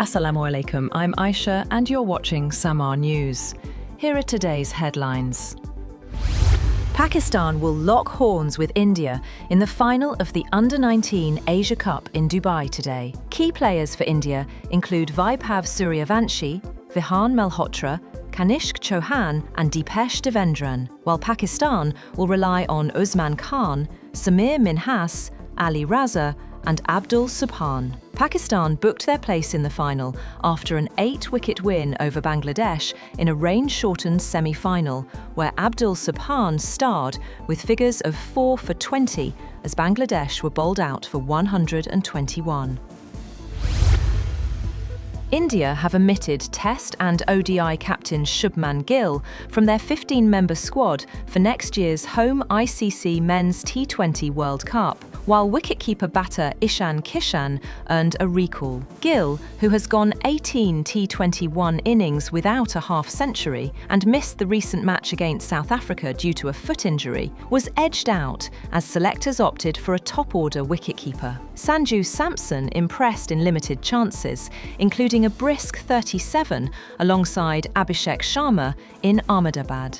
Assalamu alaikum, I'm Aisha and you're watching Samaa News. Here are today's headlines. Pakistan will lock horns with India in the final of the U19 Asia Cup in Dubai today. Key players for India include Vaibhav Suryavanshi, Vihan Malhotra, Kanishk Chauhan and Deepesh Devendran, while Pakistan will rely on Usman Khan, Samir Minhas, Ali Raza and Abdul Subhan. Pakistan booked their place in the final after an 8-wicket win over Bangladesh in a rain-shortened semi-final, where Abdul Subhan starred with figures of 4 for 20 as Bangladesh were bowled out for 121. India have omitted Test and ODI captain Shubman Gill from their 15-member squad for next year's home ICC Men's T20 World Cup, while wicketkeeper batter Ishan Kishan earned a recall. Gill, who has gone 18 T21 innings without a half-century and missed the recent match against South Africa due to a foot injury, was edged out as selectors opted for a top-order wicketkeeper. Sanju Samson impressed in limited chances, including a brisk 37 alongside Abhishek Sharma in Ahmedabad.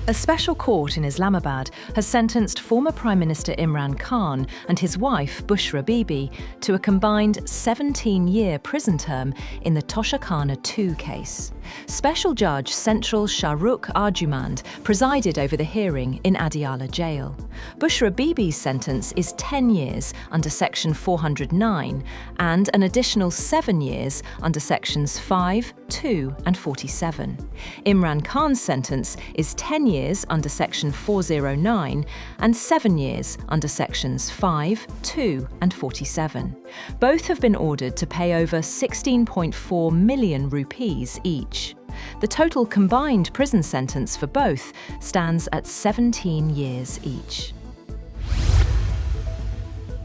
A special court in Islamabad has sentenced former Prime Minister Imran Khan and his wife Bushra Bibi to a combined 17-year prison term in the Toshakhana 2 case. Special Judge Central Shahrukh Arjumand presided over the hearing in Adiala jail. Bushra Bibi's sentence is 10 years under Section 409 and an additional 7 years under Sections 5, 2 and 47. Imran Khan's sentence is 10 years under Section 409 and 7 years under Sections 5, 2 and 47. Both have been ordered to pay over 16.4 million rupees each. The total combined prison sentence for both stands at 17 years each.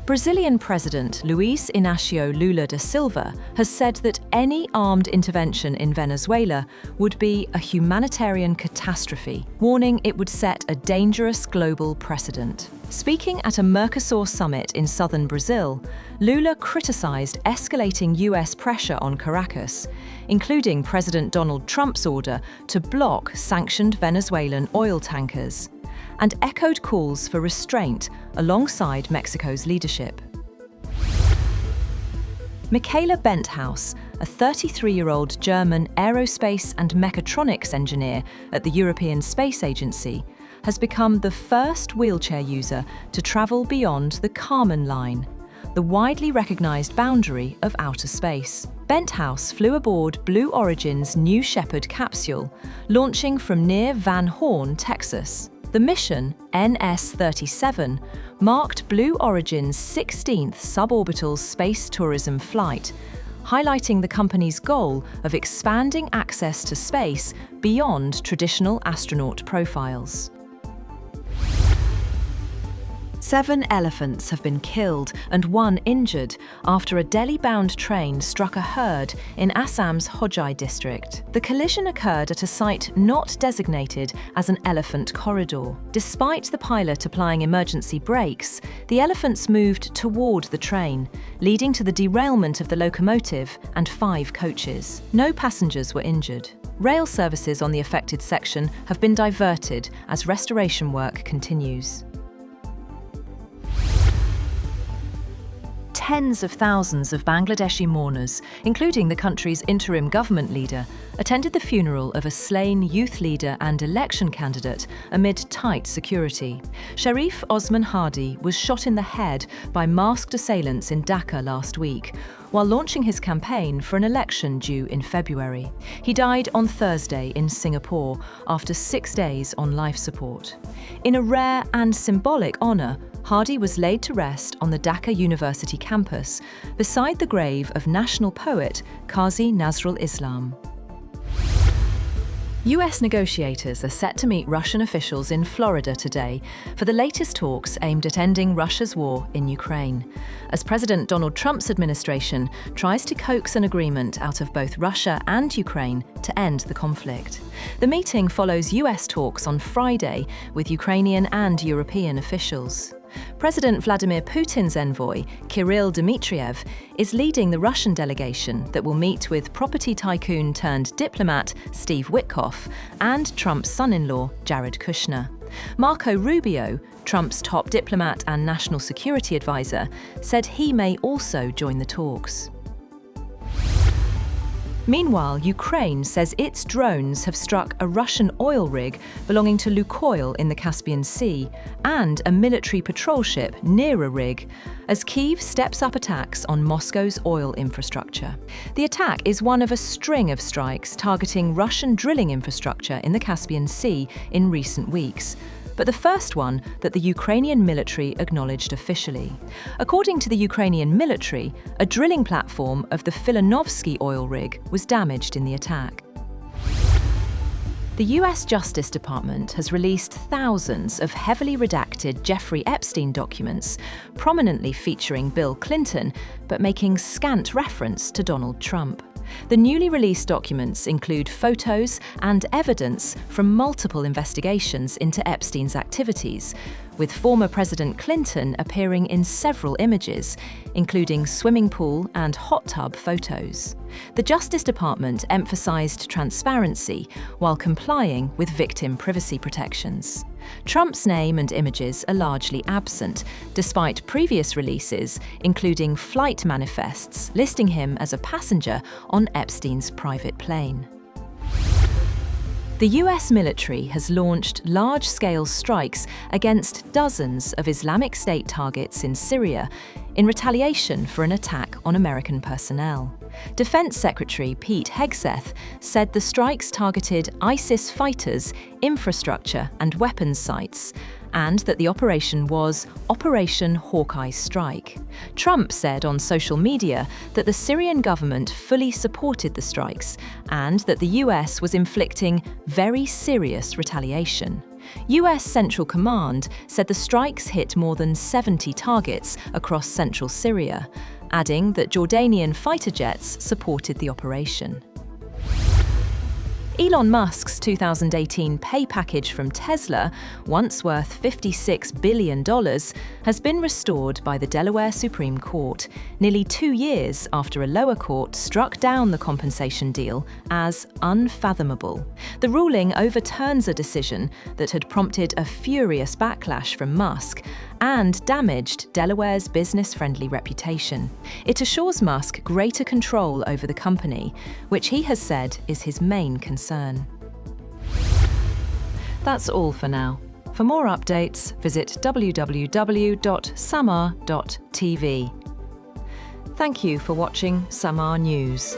Brazilian President Luiz Inácio Lula da Silva has said that any armed intervention in Venezuela would be a humanitarian catastrophe, warning it would set a dangerous global precedent. Speaking at a Mercosur summit in southern Brazil, Lula criticized escalating US pressure on Caracas, including President Donald Trump's order to block sanctioned Venezuelan oil tankers, and echoed calls for restraint alongside Mexico's leadership. Michaela Benthaus, a 33-year-old German aerospace and mechatronics engineer at the European Space Agency, has become the first wheelchair user to travel beyond the Kármán line, the widely recognized boundary of outer space. Benthaus flew aboard Blue Origin's New Shepard capsule, launching from near Van Horn, Texas. The mission, NS-37, marked Blue Origin's 16th suborbital space tourism flight, highlighting the company's goal of expanding access to space beyond traditional astronaut profiles. 7 elephants have been killed and 1 injured after a Delhi-bound train struck a herd in Assam's Hojai district. The collision occurred at a site not designated as an elephant corridor. Despite the pilot applying emergency brakes, the elephants moved toward the train, leading to the derailment of the locomotive and 5 coaches. No passengers were injured. Rail services on the affected section have been diverted as restoration work continues. Tens of thousands of Bangladeshi mourners, including the country's interim government leader, attended the funeral of a slain youth leader and election candidate amid tight security. Sharif Osman Hadi was shot in the head by masked assailants in Dhaka last week, while launching his campaign for an election due in February. He died on Thursday in Singapore after 6 days on life support. In a rare and symbolic honour, Hadi was laid to rest on the Dhaka University campus, beside the grave of national poet Qazi Nazrul Islam. US negotiators are set to meet Russian officials in Florida today for the latest talks aimed at ending Russia's war in Ukraine, as President Donald Trump's administration tries to coax an agreement out of both Russia and Ukraine to end the conflict. The meeting follows US talks on Friday with Ukrainian and European officials. President Vladimir Putin's envoy, Kirill Dmitriev, is leading the Russian delegation that will meet with property tycoon turned diplomat Steve Witkoff and Trump's son-in-law, Jared Kushner. Marco Rubio, Trump's top diplomat and national security advisor, said he may also join the talks. Meanwhile, Ukraine says its drones have struck a Russian oil rig belonging to Lukoil in the Caspian Sea and a military patrol ship near a rig, as Kyiv steps up attacks on Moscow's oil infrastructure. The attack is one of a string of strikes targeting Russian drilling infrastructure in the Caspian Sea in recent weeks, but the first one that the Ukrainian military acknowledged officially. According to the Ukrainian military, a drilling platform of the Filanovsky oil rig was damaged in the attack. The US Justice Department has released thousands of heavily redacted Jeffrey Epstein documents, prominently featuring Bill Clinton, but making scant reference to Donald Trump. The newly released documents include photos and evidence from multiple investigations into Epstein's activities, with former President Clinton appearing in several images, including swimming pool and hot tub photos. The Justice Department emphasized transparency while complying with victim privacy protections. Trump's name and images are largely absent, despite previous releases, including flight manifests listing him as a passenger on Epstein's private plane. The US military has launched large-scale strikes against dozens of Islamic State targets in Syria in retaliation for an attack on American personnel. Defense Secretary Pete Hegseth said the strikes targeted ISIS fighters, infrastructure and weapons sites, and that the operation was Operation Hawkeye Strike. Trump said on social media that the Syrian government fully supported the strikes and that the US was inflicting very serious retaliation. US Central Command said the strikes hit more than 70 targets across central Syria, adding that Jordanian fighter jets supported the operation. Elon Musk's 2018 pay package from Tesla, once worth $56 billion, has been restored by the Delaware Supreme Court, nearly 2 years after a lower court struck down the compensation deal as unfathomable. The ruling overturns a decision that had prompted a furious backlash from Musk and damaged Delaware's business-friendly reputation. It assures Musk greater control over the company, which he has said is his main concern. That's all for now. For more updates, visit www.samaa.tv. Thank you for watching Samaa News.